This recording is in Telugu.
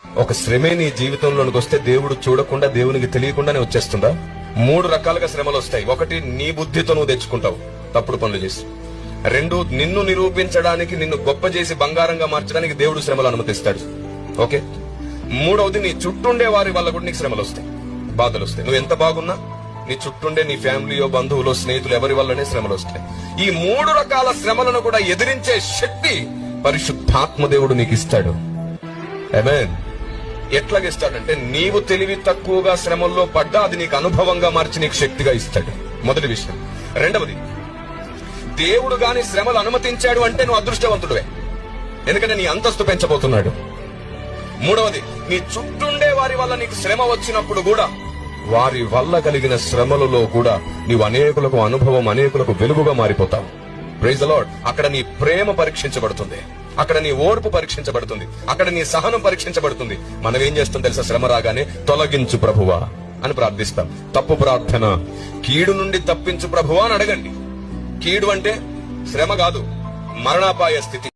ఒక శ్రమే నీ జీవితంలోనికి వస్తే దేవుడు చూడకుండా దేవునికి తెలియకుండానే వచ్చేస్తుందా? 3 రకాలుగా శ్రమలు వస్తాయి. ఒకటి, నీ బుద్ధితో నువ్వు తెచ్చుకుంటావు తప్పుడు పనులు చేసి. 2, నిన్ను నిరూపించడానికి, నిన్ను గొప్ప చేసి బంగారంగా మార్చడానికి దేవుడు శ్రమలు అనుమతిస్తాడు. ఓకే. 3వది, నీ చుట్టుండే వారి వల్ల కూడా నీకు శ్రమలు వస్తాయి, బాధలు వస్తాయి. నువ్వు ఎంత బాగున్నా నీ చుట్టుండే నీ ఫ్యామిలీయో, బంధువులో, స్నేహితులు ఎవరి వల్లనే శ్రమలు వస్తాయి. ఈ 3 రకాల శ్రమలను కూడా ఎదిరించే శక్తి పరిశుద్ధాత్మ దేవుడు నీకు ఇస్తాడు. ఆమేన్. ఎట్లాగిస్తాడంటే, నీవు తెలివి తక్కువగా శ్రమల్లో పడ్డా అది నీకు అనుభవంగా మార్చి నీకు శక్తిగా ఇస్తాడు. మొదటి విషయం. 2వది, దేవుడు గాని శ్రమలు అనుమతించాడు అంటే నువ్వు అదృష్టవంతుడివే, ఎందుకంటే నీ అంతస్తు పెంచబోతున్నాడు. 3వది, నీ చుట్టుండే వారి వల్ల నీకు శ్రమ వచ్చినప్పుడు కూడా, వారి వల్ల కలిగిన శ్రమలలో కూడా నీవు అనేకులకు అనుభవం, అనేకులకు వెలుగుగా మారిపోతావు. Praise the lord. అక్కడ నీ ప్రేమ పరీక్షించబడుతుంది, అక్కడ నీ ఓర్పు పరీక్షించబడుతుంది, అక్కడ నీ సహనం పరీక్షించబడుతుంది. మనం ఏం చేస్తాం తెలుసా? శ్రమ రాగానే తొలగించు ప్రభువా అని ప్రార్థిస్తాం. తప్పు ప్రార్థన. కీడు నుండి తప్పించు ప్రభువా అని అడగండి. కీడు అంటే శ్రమ కాదు, మరణాపాయ స్థితి.